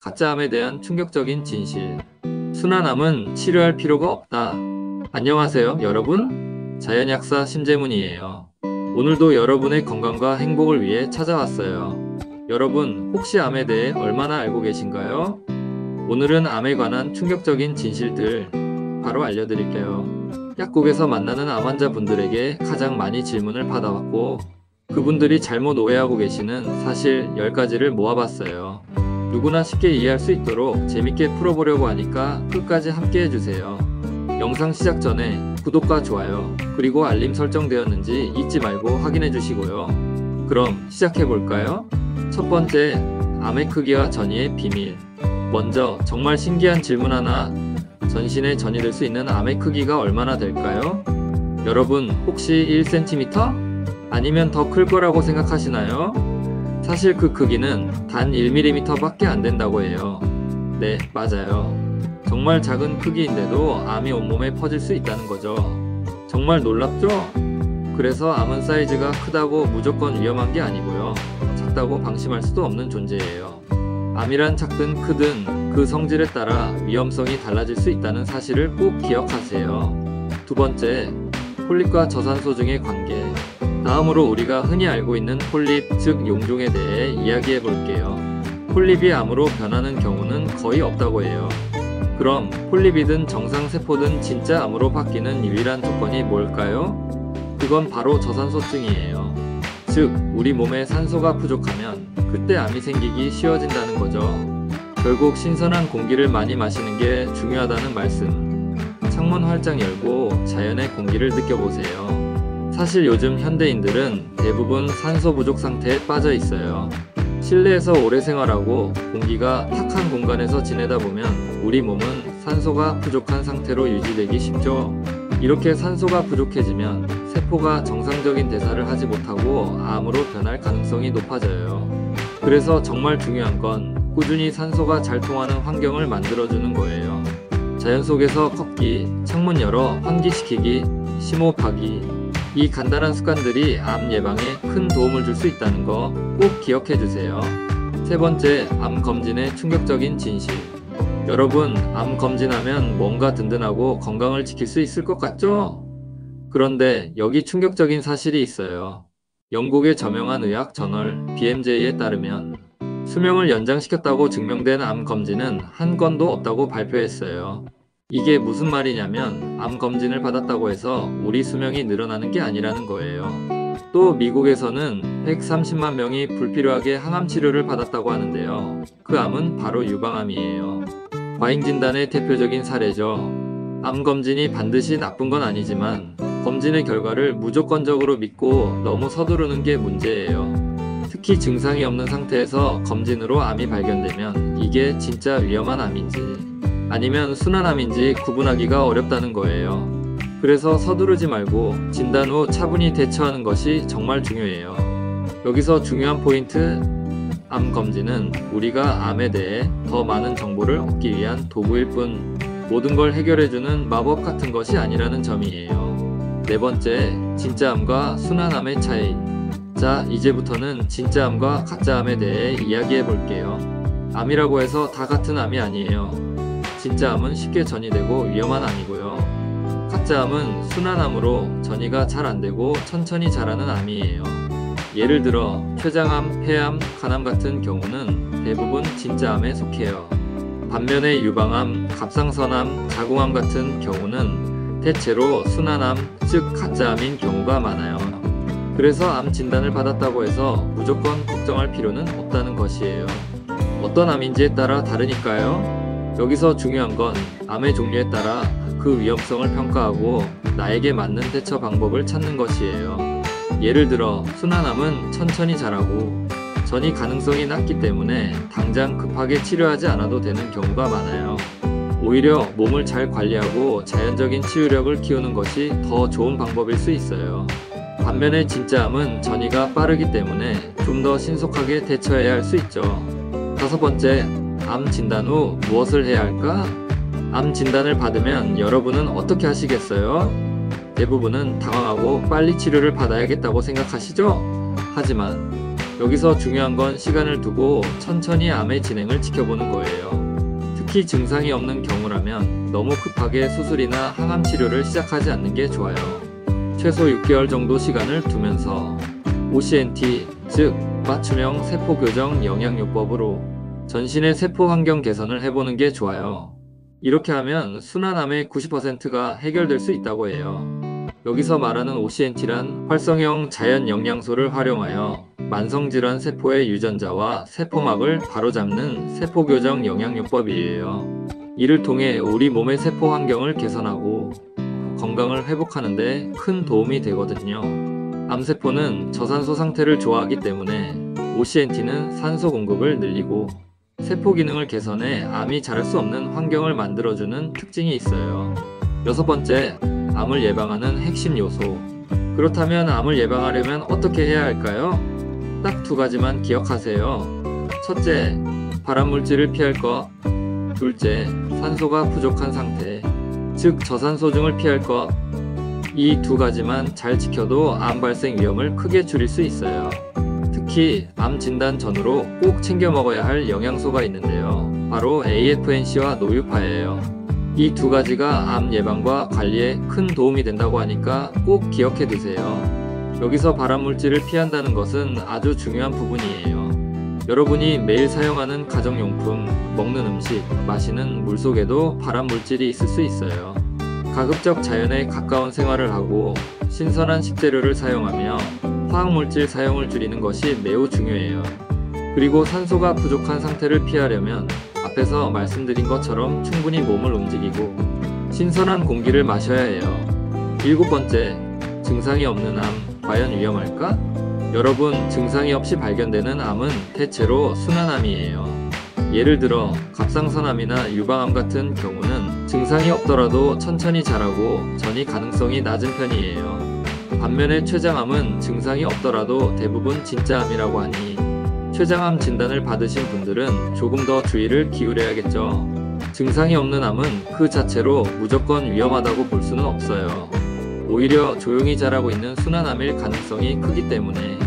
가짜암에 대한 충격적인 진실. 순환암은 치료할 필요가 없다. 안녕하세요, 여러분. 자연약사 심재문이에요. 오늘도 여러분의 건강과 행복을 위해 찾아왔어요. 여러분, 혹시 암에 대해 얼마나 알고 계신가요? 오늘은 암에 관한 충격적인 진실들 바로 알려드릴게요. 약국에서 만나는 암 환자분들에게 가장 많이 질문을 받아왔고, 그분들이 잘못 오해하고 계시는 사실 10가지를 모아봤어요. 누구나 쉽게 이해할 수 있도록 재밌게 풀어보려고 하니까 끝까지 함께 해주세요. 영상 시작 전에 구독과 좋아요, 그리고 알림 설정되었는지 잊지 말고 확인해 주시고요. 그럼 시작해볼까요? 첫 번째, 암의 크기와 전이의 비밀. 먼저 정말 신기한 질문 하나. 전신에 전이될 수 있는 암의 크기가 얼마나 될까요? 여러분, 혹시 1cm? 아니면 더 클 거라고 생각하시나요? 사실 그 크기는 단 1mm 밖에 안 된다고 해요. 네, 맞아요. 정말 작은 크기인데도 암이 온몸에 퍼질 수 있다는 거죠. 정말 놀랍죠? 그래서 암은 사이즈가 크다고 무조건 위험한 게 아니고요. 작다고 방심할 수도 없는 존재예요. 암이란 작든 크든 그 성질에 따라 위험성이 달라질 수 있다는 사실을 꼭 기억하세요. 두 번째, 폴립과 저산소 중의 관계. 다음으로 우리가 흔히 알고 있는 폴립, 즉 용종에 대해 이야기해 볼게요. 폴립이 암으로 변하는 경우는 거의 없다고 해요. 그럼 폴립이든 정상세포든 진짜 암으로 바뀌는 유일한 조건이 뭘까요? 그건 바로 저산소증이에요. 즉, 우리 몸에 산소가 부족하면 그때 암이 생기기 쉬워진다는 거죠. 결국 신선한 공기를 많이 마시는 게 중요하다는 말씀. 창문 활짝 열고 자연의 공기를 느껴보세요. 사실 요즘 현대인들은 대부분 산소 부족 상태에 빠져 있어요. 실내에서 오래 생활하고 공기가 탁한 공간에서 지내다 보면 우리 몸은 산소가 부족한 상태로 유지되기 쉽죠. 이렇게 산소가 부족해지면 세포가 정상적인 대사를 하지 못하고 암으로 변할 가능성이 높아져요. 그래서 정말 중요한 건 꾸준히 산소가 잘 통하는 환경을 만들어주는 거예요. 자연 속에서 걷기, 창문 열어 환기시키기, 심호흡하기, 이 간단한 습관들이 암 예방에 큰 도움을 줄 수 있다는 거 꼭 기억해 주세요. 세 번째, 암 검진의 충격적인 진실. 여러분, 암 검진하면 뭔가 든든하고 건강을 지킬 수 있을 것 같죠? 그런데 여기 충격적인 사실이 있어요. 영국의 저명한 의학 저널 BMJ에 따르면 수명을 연장시켰다고 증명된 암 검진은 한 건도 없다고 발표했어요. 이게 무슨 말이냐면 암 검진을 받았다고 해서 우리 수명이 늘어나는 게 아니라는 거예요. 또 미국에서는 130만 명이 불필요하게 항암 치료를 받았다고 하는데요. 그 암은 바로 유방암이에요. 과잉 진단의 대표적인 사례죠. 암 검진이 반드시 나쁜 건 아니지만 검진의 결과를 무조건적으로 믿고 너무 서두르는 게 문제예요. 특히 증상이 없는 상태에서 검진으로 암이 발견되면 이게 진짜 위험한 암인지 아니면 순환암인지 구분하기가 어렵다는 거예요. 그래서 서두르지 말고 진단 후 차분히 대처하는 것이 정말 중요해요. 여기서 중요한 포인트, 암 검진은 우리가 암에 대해 더 많은 정보를 얻기 위한 도구일 뿐 모든 걸 해결해주는 마법 같은 것이 아니라는 점이에요. 네 번째, 진짜암과 순환암의 차이. 자, 이제부터는 진짜암과 가짜암에 대해 이야기해 볼게요. 암이라고 해서 다 같은 암이 아니에요. 진짜암은 쉽게 전이되고 위험한 암이고요. 가짜암은 순환암으로 전이가 잘 안되고 천천히 자라는 암이에요. 예를 들어 췌장암, 폐암, 간암 같은 경우는 대부분 진짜암에 속해요. 반면에 유방암, 갑상선암, 자궁암 같은 경우는 대체로 순환암, 즉 가짜암인 경우가 많아요. 그래서 암 진단을 받았다고 해서 무조건 걱정할 필요는 없다는 것이에요. 어떤 암인지에 따라 다르니까요. 여기서 중요한 건 암의 종류에 따라 그 위험성을 평가하고 나에게 맞는 대처 방법을 찾는 것이에요. 예를 들어 순환암은 천천히 자라고 전이 가능성이 낮기 때문에 당장 급하게 치료하지 않아도 되는 경우가 많아요. 오히려 몸을 잘 관리하고 자연적인 치유력을 키우는 것이 더 좋은 방법일 수 있어요. 반면에 진짜암은 전이가 빠르기 때문에 좀 더 신속하게 대처해야 할 수 있죠. 다섯 번째, 암 진단 후 무엇을 해야 할까? 암 진단을 받으면 여러분은 어떻게 하시겠어요? 대부분은 당황하고 빨리 치료를 받아야겠다고 생각하시죠? 하지만 여기서 중요한 건 시간을 두고 천천히 암의 진행을 지켜보는 거예요. 특히 증상이 없는 경우라면 너무 급하게 수술이나 항암 치료를 시작하지 않는 게 좋아요. 최소 6개월 정도 시간을 두면서 OCNT, 즉 맞춤형 세포교정 영양요법으로 전신의 세포 환경 개선을 해보는 게 좋아요. 이렇게 하면 순환암의 90%가 해결될 수 있다고 해요. 여기서 말하는 OCNT란 활성형 자연 영양소를 활용하여 만성질환 세포의 유전자와 세포막을 바로잡는 세포교정 영양요법이에요. 이를 통해 우리 몸의 세포 환경을 개선하고 건강을 회복하는 데 큰 도움이 되거든요. 암세포는 저산소 상태를 좋아하기 때문에 OCNT는 산소 공급을 늘리고 세포 기능을 개선해 암이 자랄 수 없는 환경을 만들어주는 특징이 있어요. 6번째, 암을 예방하는 핵심 요소. 그렇다면 암을 예방하려면 어떻게 해야 할까요? 딱 2가지만 기억하세요. 첫째, 발암물질을 피할 것. 둘째, 산소가 부족한 상태, 즉 저산소증을 피할 것. 이 2가지만 잘 지켜도 암 발생 위험을 크게 줄일 수 있어요. 특히 암 진단 전후로 꼭 챙겨 먹어야 할 영양소가 있는데요. 바로 AFNC와 노유파예요. 이 2가지가 암 예방과 관리에 큰 도움이 된다고 하니까 꼭 기억해 두세요. 여기서 발암물질을 피한다는 것은 아주 중요한 부분이에요. 여러분이 매일 사용하는 가정용품, 먹는 음식, 마시는 물 속에도 발암물질이 있을 수 있어요. 가급적 자연에 가까운 생활을 하고 신선한 식재료를 사용하며 화학물질 사용을 줄이는 것이 매우 중요해요. 그리고 산소가 부족한 상태를 피하려면 앞에서 말씀드린 것처럼 충분히 몸을 움직이고 신선한 공기를 마셔야 해요. 7번째, 증상이 없는 암, 과연 위험할까? 여러분, 증상이 없이 발견되는 암은 대체로 순환암이에요. 예를 들어 갑상선암이나 유방암 같은 경우는 증상이 없더라도 천천히 자라고 전이 가능성이 낮은 편이에요. 반면에 췌장암은 증상이 없더라도 대부분 진짜 암이라고 하니 췌장암 진단을 받으신 분들은 조금 더 주의를 기울여야겠죠. 증상이 없는 암은 그 자체로 무조건 위험하다고 볼 수는 없어요. 오히려 조용히 자라고 있는 순환암일 가능성이 크기 때문에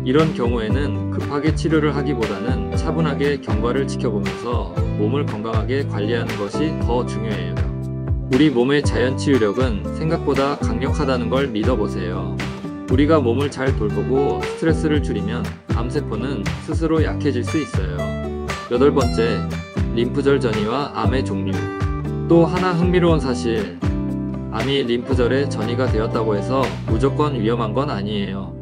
이런 경우에는 급하게 치료를 하기보다는 차분하게 경과를 지켜보면서 몸을 건강하게 관리하는 것이 더 중요해요. 우리 몸의 자연 치유력은 생각보다 강력하다는 걸 믿어보세요. 우리가 몸을 잘 돌보고 스트레스를 줄이면 암세포는 스스로 약해질 수 있어요. 8번째, 림프절 전이와 암의 종류. 또 하나 흥미로운 사실, 암이 림프절에 전이가 되었다고 해서 무조건 위험한 건 아니에요.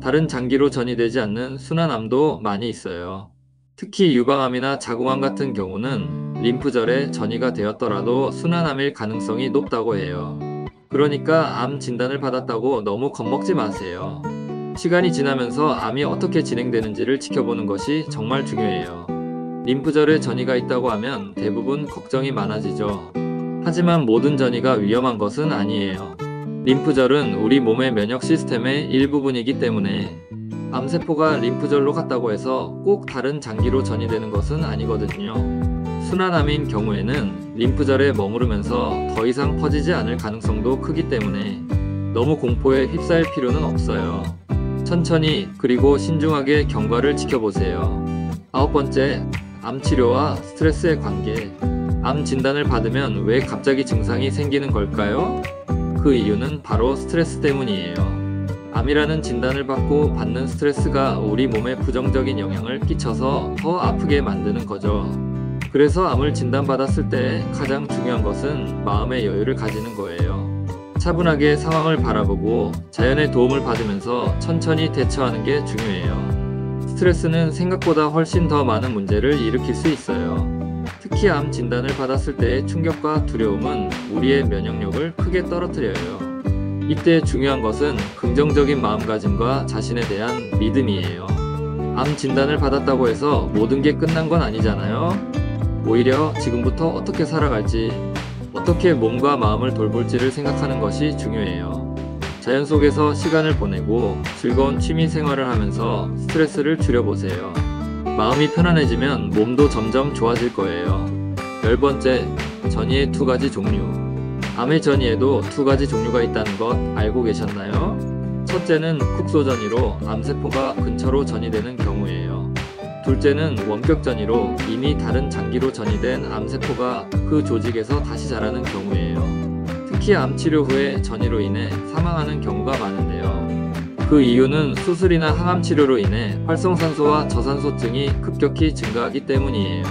다른 장기로 전이되지 않는 순환암도 많이 있어요. 특히 유방암이나 자궁암 같은 경우는 림프절에 전이가 되었더라도 순환암일 가능성이 높다고 해요. 그러니까 암 진단을 받았다고 너무 겁먹지 마세요. 시간이 지나면서 암이 어떻게 진행되는지를 지켜보는 것이 정말 중요해요. 림프절에 전이가 있다고 하면 대부분 걱정이 많아지죠. 하지만 모든 전이가 위험한 것은 아니에요. 림프절은 우리 몸의 면역 시스템의 일부분이기 때문에 암세포가 림프절로 갔다고 해서 꼭 다른 장기로 전이되는 것은 아니거든요. 순환암인 경우에는 림프절에 머무르면서 더 이상 퍼지지 않을 가능성도 크기 때문에 너무 공포에 휩싸일 필요는 없어요. 천천히 그리고 신중하게 경과를 지켜보세요. 9번째, 암치료와 스트레스의 관계. 암 진단을 받으면 왜 갑자기 증상이 생기는 걸까요? 그 이유는 바로 스트레스 때문이에요. 암이라는 진단을 받고 받는 스트레스가 우리 몸에 부정적인 영향을 끼쳐서 더 아프게 만드는 거죠. 그래서 암을 진단받았을 때 가장 중요한 것은 마음의 여유를 가지는 거예요. 차분하게 상황을 바라보고 자연의 도움을 받으면서 천천히 대처하는 게 중요해요. 스트레스는 생각보다 훨씬 더 많은 문제를 일으킬 수 있어요. 특히 암 진단을 받았을 때의 충격과 두려움은 우리의 면역력을 크게 떨어뜨려요. 이때 중요한 것은 긍정적인 마음가짐과 자신에 대한 믿음이에요. 암 진단을 받았다고 해서 모든 게 끝난 건 아니잖아요. 오히려 지금부터 어떻게 살아갈지, 어떻게 몸과 마음을 돌볼지를 생각하는 것이 중요해요. 자연 속에서 시간을 보내고 즐거운 취미 생활을 하면서 스트레스를 줄여보세요. 마음이 편안해지면 몸도 점점 좋아질 거예요. 10번째, 전이의 2가지 종류. 암의 전이에도 2가지 종류가 있다는 것 알고 계셨나요? 첫째는 국소 전이로 암세포가 근처로 전이되는 경우예요. 둘째는 원격 전이로 이미 다른 장기로 전이된 암세포가 그 조직에서 다시 자라는 경우예요. 특히 암 치료 후에 전이로 인해 사망하는 경우가 많은데요. 그 이유는 수술이나 항암 치료로 인해 활성산소와 저산소증이 급격히 증가하기 때문이에요.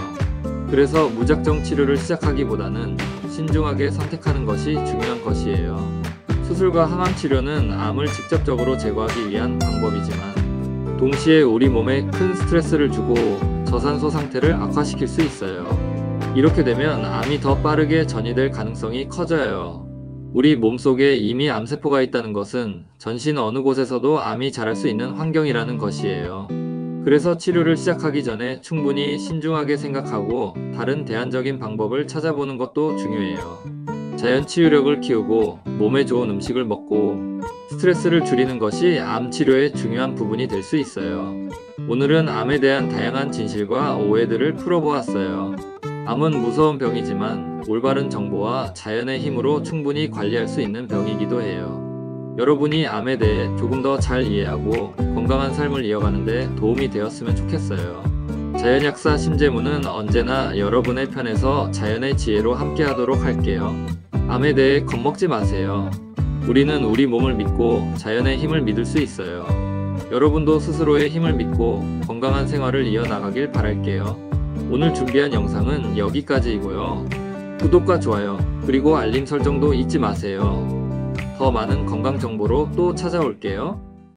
그래서 무작정 치료를 시작하기보다는 신중하게 선택하는 것이 중요한 것이에요. 수술과 항암 치료는 암을 직접적으로 제거하기 위한 방법이지만 동시에 우리 몸에 큰 스트레스를 주고 저산소 상태를 악화시킬 수 있어요. 이렇게 되면 암이 더 빠르게 전이될 가능성이 커져요. 우리 몸속에 이미 암세포가 있다는 것은 전신 어느 곳에서도 암이 자랄 수 있는 환경이라는 것이에요. 그래서 치료를 시작하기 전에 충분히 신중하게 생각하고 다른 대안적인 방법을 찾아보는 것도 중요해요. 자연 치유력을 키우고 몸에 좋은 음식을 먹고 스트레스를 줄이는 것이 암 치료의 중요한 부분이 될 수 있어요. 오늘은 암에 대한 다양한 진실과 오해들을 풀어보았어요. 암은 무서운 병이지만 올바른 정보와 자연의 힘으로 충분히 관리할 수 있는 병이기도 해요. 여러분이 암에 대해 조금 더 잘 이해하고 건강한 삶을 이어가는 데 도움이 되었으면 좋겠어요. 자연약사 심재무는 언제나 여러분의 편에서 자연의 지혜로 함께하도록 할게요. 암에 대해 겁먹지 마세요. 우리는 우리 몸을 믿고 자연의 힘을 믿을 수 있어요. 여러분도 스스로의 힘을 믿고 건강한 생활을 이어나가길 바랄게요. 오늘 준비한 영상은 여기까지이고요. 구독과 좋아요 그리고 알림 설정도 잊지 마세요. 더 많은 건강 정보로 또 찾아올게요.